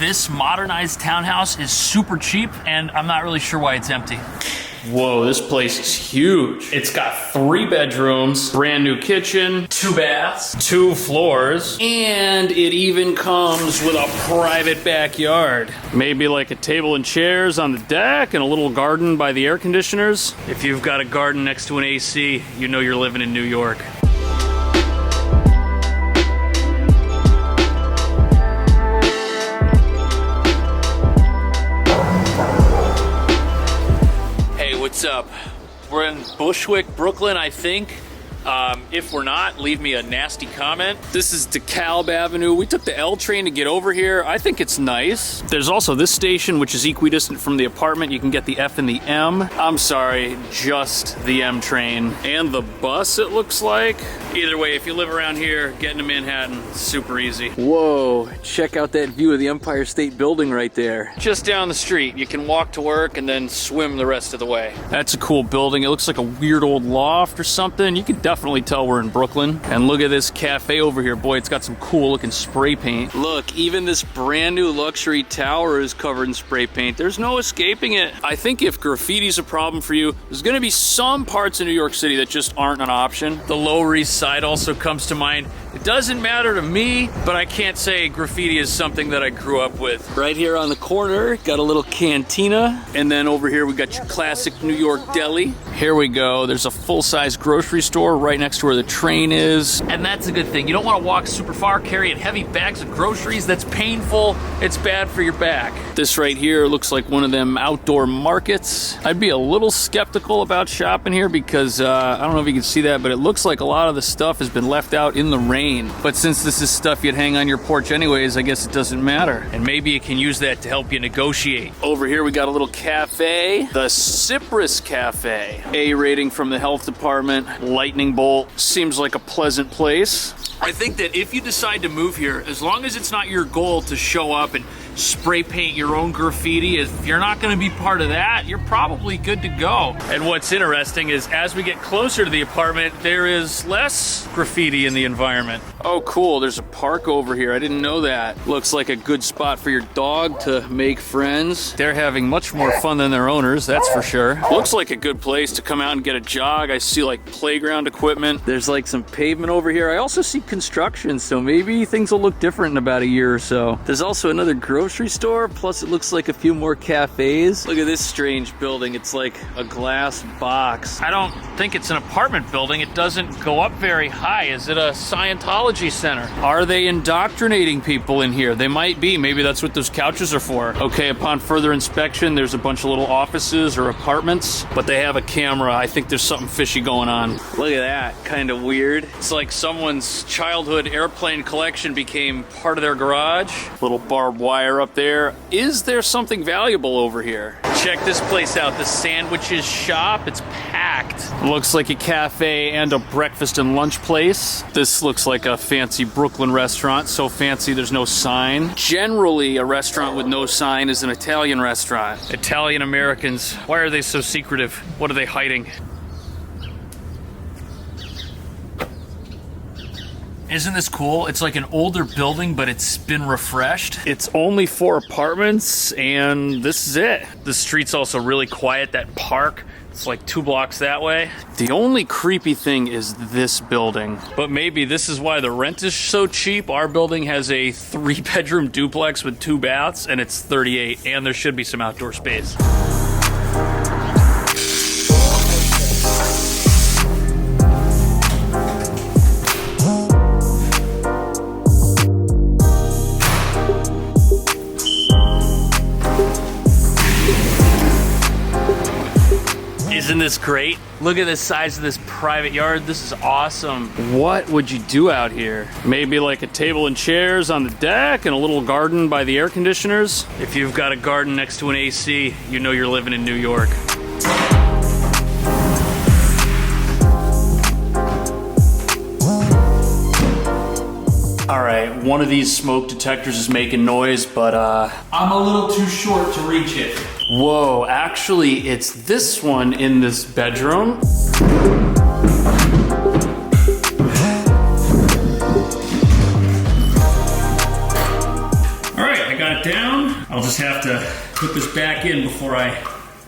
this modernized townhouse is super cheap, and I'm not really sure why it's empty. Whoa, this place is huge. It's got 3 bedrooms, brand new kitchen, 2 baths, 2 floors, and it even comes with a private backyard. Maybe like a table and chairs on the deck and a little garden by the air conditioners. If you've got a garden next to an AC, you know you're living in New York. What's up? We're in Bushwick, Brooklyn, I think. If we're not, leave me a nasty comment. This is DeKalb Avenue. We took the L train to get over here. I think it's nice. There's also this station, which is equidistant from the apartment. You can get the F and the M. I'm sorry, just the M train. And the bus, it looks like. Either way, if you live around here, getting to Manhattan, super easy. Whoa, check out that view of the Empire State Building right there. Just down the street. You can walk to work and then swim the rest of the way. That's a cool building. It looks like a weird old loft or something. You can definitely tell we're in Brooklyn. And look at this cafe over here. Boy, it's got some cool looking spray paint. Look, even this brand new luxury tower is covered in spray paint. There's no escaping it. I think if graffiti's a problem for you, there's gonna be some parts of New York City that just aren't an option. The Lower East Side also comes to mind. It doesn't matter to me, but I can't say graffiti is something that I grew up with. Right here on the corner, got a little cantina. And then over here, we got your classic New York deli. Here we go. There's a full-size grocery store right next to where the train is. And that's a good thing. You don't want to walk super far carrying heavy bags of groceries. That's painful. It's bad for your back. This right here looks like one of them outdoor markets. I'd be a little skeptical about shopping here because I don't know if you can see that, but it looks like a lot of the stuff has been left out in the rain. But since this is stuff you'd hang on your porch anyways, I guess it doesn't matter. And maybe you can use that to help you negotiate. Over here we got a little cafe, the Cypress Cafe. A rating from the health department. Lightning bolt. Seems like a pleasant place. I think that if you decide to move here, as long as it's not your goal to show up and spray paint your own graffiti, if you're not going to be part of that, you're probably good to go. And what's interesting is as we get closer to the apartment, there is less graffiti in the environment. Oh, cool. There's a park over here. I didn't know that. Looks like a good spot for your dog to make friends. They're having much more fun than their owners, that's for sure. Looks like a good place to come out and get a jog. I see like playground equipment. There's like some pavement over here. I also see construction, so maybe things will look different in about a year or so. There's also another grocery store, plus it looks like a few more cafes. Look at this strange building. It's like a glass box. I don't think it's an apartment building. It doesn't go up very high. Is it a Scientology center? Are they indoctrinating people in here? They might be. Maybe that's what those couches are for. Okay, upon further inspection, there's a bunch of little offices or apartments, but they have a camera. I think there's something fishy going on. Look at that. Kind of weird. It's like someone's childhood airplane collection became part of their garage. Little barbed wire up there. Is there something valuable over here? Check this place out, the Sandwiches Shop. It's packed. Looks like a cafe and a breakfast and lunch place. This looks like a fancy Brooklyn restaurant. So fancy there's no sign. Generally, a restaurant with no sign is an Italian restaurant. Italian Americans, why are they so secretive? What are they hiding? Isn't this cool? It's like an older building, but it's been refreshed. It's only 4 apartments, and this is it. The street's also really quiet. That park, it's like 2 blocks that way. The only creepy thing is this building. But maybe this is why the rent is so cheap. Our building has a 3-bedroom duplex with 2 baths, and it's $38, and there should be some outdoor space. Isn't this great? Look at the size of this private yard. This is awesome. What would you do out here? Maybe like a table and chairs on the deck and a little garden by the air conditioners. If you've got a garden next to an AC, you know you're living in New York. All right, one of these smoke detectors is making noise, but I'm a little too short to reach it. Whoa, actually, it's this one in this bedroom. All right, I got it that down. I'll just have to put this back in before I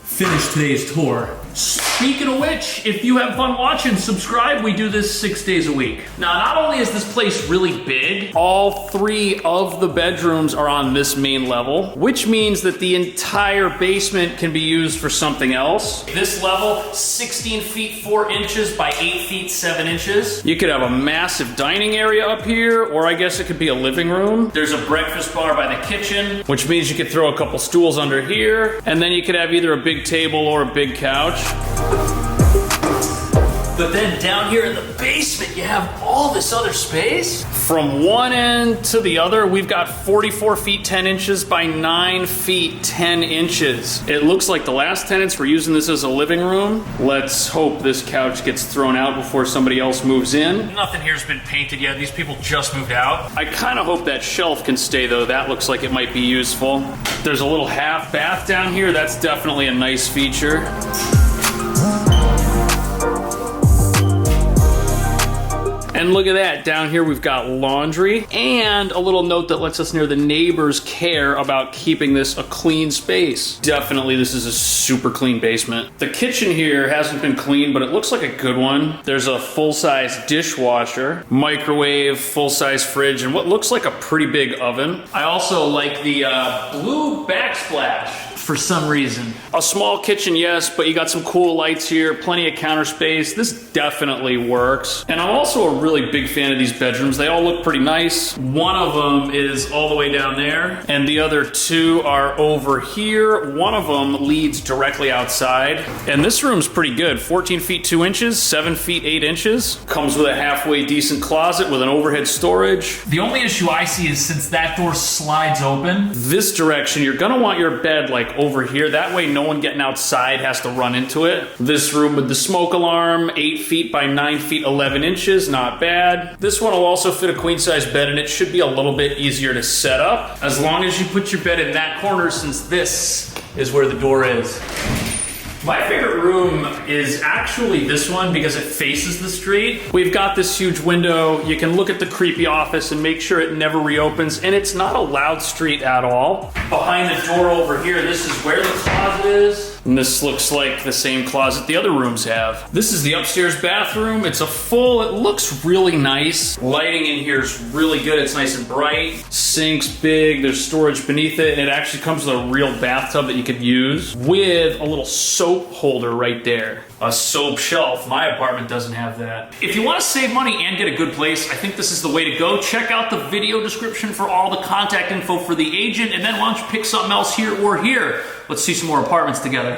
finish today's tour. Speaking of which, if you have fun watching, subscribe. We do this 6 days a week. Now, not only is this place really big, all 3 of the bedrooms are on this main level, which means that the entire basement can be used for something else. This level, 16 feet 4 inches by 8 feet 7 inches. You could have a massive dining area up here, or I guess it could be a living room. There's a breakfast bar by the kitchen, which means you could throw a couple stools under here, and then you could have either a big table or a big couch. But then down here in the basement, you have all this other space. From one end to the other, we've got 44 feet 10 inches by 9 feet 10 inches. It looks like the last tenants were using this as a living room. Let's hope this couch gets thrown out before somebody else moves in. Nothing here's been painted yet. These people just moved out. I kind of hope that shelf can stay though. That looks like it might be useful. There's a little half bath down here. That's definitely a nice feature. And look at that, down here we've got laundry and a little note that lets us know the neighbors care about keeping this a clean space. Definitely this is a super clean basement. The kitchen here hasn't been cleaned, but it looks like a good one. There's a full-size dishwasher, microwave, full-size fridge, and what looks like a pretty big oven. I also like the blue backsplash. For some reason. A small kitchen, yes, but you got some cool lights here, plenty of counter space. This definitely works. And I'm also a really big fan of these bedrooms. They all look pretty nice. One of them is all the way down there, and the other 2 are over here. One of them leads directly outside. And this room's pretty good. 14 feet 2 inches, 7 feet 8 inches. Comes with a halfway decent closet with an overhead storage. The only issue I see is since that door slides open, this direction, you're gonna want your bed like over here. That way no one getting outside has to run into it. This room with the smoke alarm, 8 feet by 9 feet 11 inches, not bad. This one will also fit a queen size bed and it should be a little bit easier to set up as long as you put your bed in that corner since this is where the door is. My favorite room is actually this one because it faces the street. We've got this huge window. You can look at the creepy office and make sure it never reopens, and it's not a loud street at all. Behind the door over here, this is where the closet is. And this looks like the same closet the other rooms have. This is the upstairs bathroom. It's a full, it looks really nice. Lighting in here is really good. It's nice and bright. Sink's big, there's storage beneath it, and it actually comes with a real bathtub that you could use with a little soap holder right there. A soap shelf. My apartment doesn't have that. If you want to save money and get a good place, I think this is the way to go. Check out the video description for all the contact info for the agent, and then why don't you pick something else here or here. Let's see some more apartments together.